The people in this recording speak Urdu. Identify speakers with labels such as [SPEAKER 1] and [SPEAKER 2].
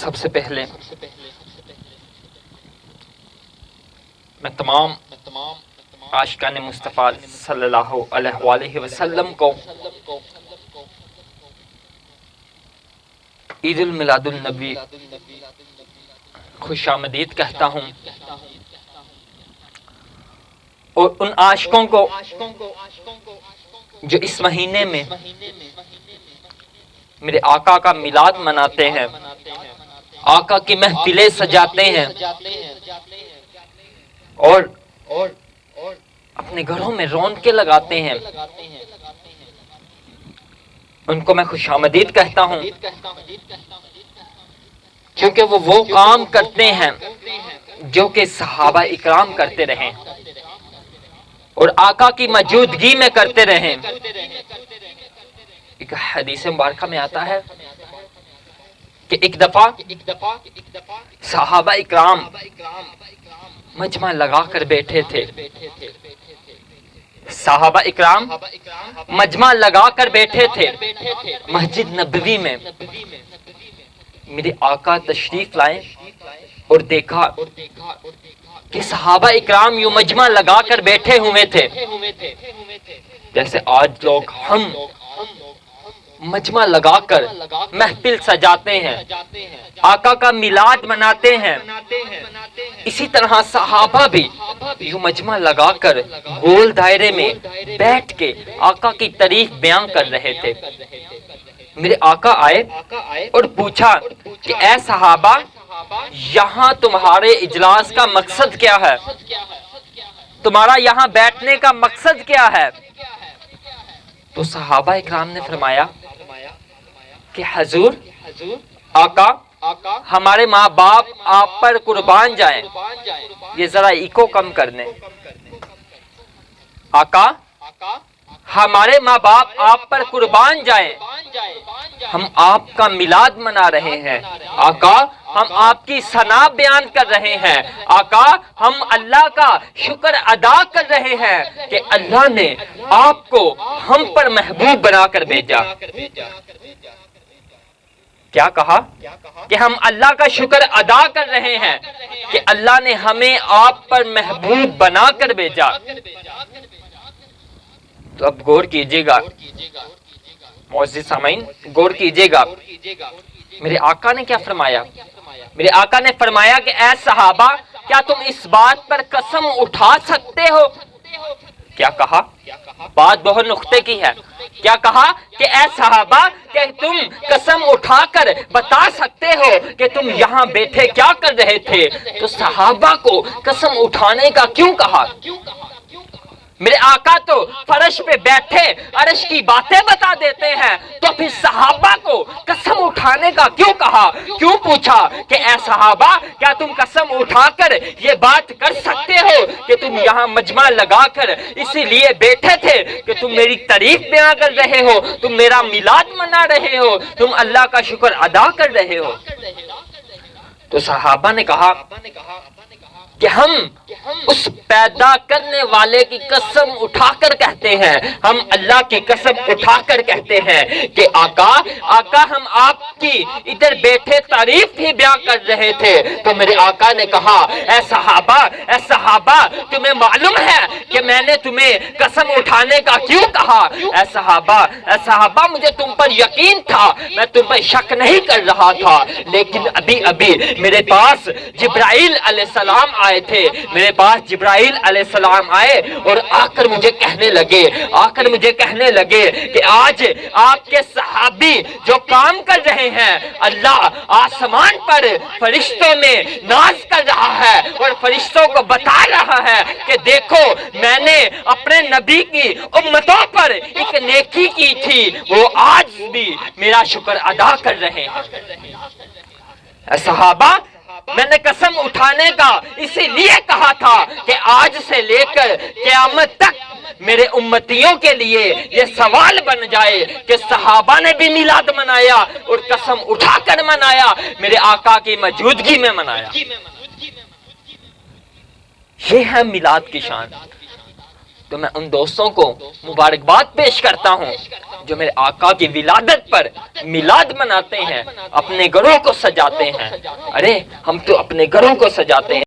[SPEAKER 1] سب سے پہلے میں تمام عاشقان مصطفیٰ صلی اللہ علیہ وآلہ وسلم کو عید المیلاد النبی خوش آمدید کہتا ہوں، اور ان عاشقوں کو جو اس مہینے میں میرے آقا کا میلاد مناتے ہیں، آقا کی محفلیں سجاتے ہیں اور اپنے گھروں میں رونقیں لگاتے ہیں، ان کو میں خوش آمدید کہتا ہوں، کیونکہ وہ کام کرتے ہیں جو کہ صحابہ اکرام کرتے رہیں اور آقا کی موجودگی میں کرتے رہیں۔ ایک حدیث مبارکہ میں آتا ہے کہ ایک دفعہ صحابہ اکرام مجمع لگا کر بیٹھے تھے، صحابہ اکرام مجمع لگا کر بیٹھے تھے مسجد نبوی میں۔ میرے آقا تشریف لائے اور دیکھا کہ صحابہ اکرام یوں مجمع لگا کر بیٹھے ہوئے تھے جیسے آج لوگ ہم مجمع لگا کر محفل سجاتے ہیں، آقا کا میلاد مناتے ہیں، اسی طرح صحابہ بھی یوں مجمع لگا کر گول دائرے میں بیٹھ کے آقا کی تعریف بیان کر رہے تھے۔ میرے آقا آئے اور پوچھا کہ اے صحابہ، یہاں تمہارے اجلاس کا مقصد کیا ہے؟ تمہارا یہاں بیٹھنے کا مقصد کیا ہے؟ تو صحابہ اکرام نے فرمایا کہ حضور، آقا، ہمارے ماں باپ آپ پر قربان جائیں۔ یہ ذرا ایکو کم کرنے۔ آقا، ہمارے ماں باپ آپ پر قربان جائیں، ہم آپ کا میلاد منا رہے ہیں۔ آقا، ہم آپ کی ثنا بیان کر رہے ہیں۔ آقا، ہم اللہ کا شکر ادا کر رہے ہیں کہ اللہ نے آپ کو ہم پر محبوب بنا کر بھیجا۔ کیا کہا؟ کہ ہم اللہ کا شکر ادا کر رہے ہیں کہ اللہ نے ہمیں آپ پر محبوب بنا کر بھیجا۔ تو اب غور کیجئے گا معزز سامعین، غور کیجئے گا میرے آقا نے کیا فرمایا۔ میرے آقا نے فرمایا کہ اے صحابہ، کیا تم اس بات پر قسم اٹھا سکتے ہو؟ کیا کہا؟ بات بہت نقطے کی ہے۔ کیا کہا؟ کہ اے صحابہ، کہ تم قسم اٹھا کر بتا سکتے ہو کہ تم یہاں بیٹھے کیا کر رہے تھے؟ تو صحابہ کو قسم اٹھانے کا کیوں کہا؟ میرے آقا تو فرش پہ بیٹھے عرش کی باتیں بتا دیتے ہیں، تو پھر صحابہ کو قسم اٹھانے کا کیوں کہا؟ کیوں پوچھا کہ اے صحابہ، کیا تم قسم اٹھا کر یہ بات کر سکتے ہو کہ تم یہاں مجمع لگا کر اسی لیے بیٹھے تھے کہ تم میری تعریف بیان کر رہے ہو، تم میرا میلاد منا رہے ہو، تم اللہ کا شکر ادا کر رہے ہو؟ تو صحابہ نے کہا کہ ہم اس پیدا کرنے والے کی قسم اٹھا کر کہتے ہیں، ہم اللہ کی قسم اٹھا کر کہتے ہیں کہ آقا ہم آپ کی ادھر بیٹھے تعریف ہی بیان کر رہے تھے۔ تو میرے آقا نے کہا اے صحابہ، تمہیں معلوم ہے کہ میں نے تمہیں قسم اٹھانے کا کیوں کہا؟ اے صحابہ، مجھے تم پر یقین تھا، میں تم پر شک نہیں کر رہا تھا، لیکن ابھی میرے پاس جبرائیل علیہ السلام آئے تھے، میرے پاس جبرائیل علیہ السلام آئے اور آ کر مجھے کہنے لگے کہ آج آپ کے صحابی جو کام کر رہے ہیں، اللہ آسمان پر فرشتوں میں ناز کر رہا ہے اور فرشتوں کو بتا رہا ہے کہ دیکھو، میں نے اپنے نبی کی امتوں پر ایک نیکی کی تھی، وہ آج بھی میرا شکر ادا کر رہے ہیں۔ صحابہ، میں نے قسم اٹھانے کا اسی لیے کہا تھا کہ آج سے لے کر قیامت تک میرے امتیوں کے لیے یہ سوال بن جائے کہ صحابہ نے بھی میلاد منایا اور قسم اٹھا کر منایا، میرے آقا کی موجودگی میں منایا۔ یہ ہے میلاد کی شان۔ تو میں ان دوستوں کو مبارکباد پیش کرتا ہوں جو میرے آقا کی ولادت پر میلاد مناتے ہیں، اپنے گھروں کو سجاتے ہیں۔ ارے ہم تو اپنے گھروں کو سجاتے ہیں۔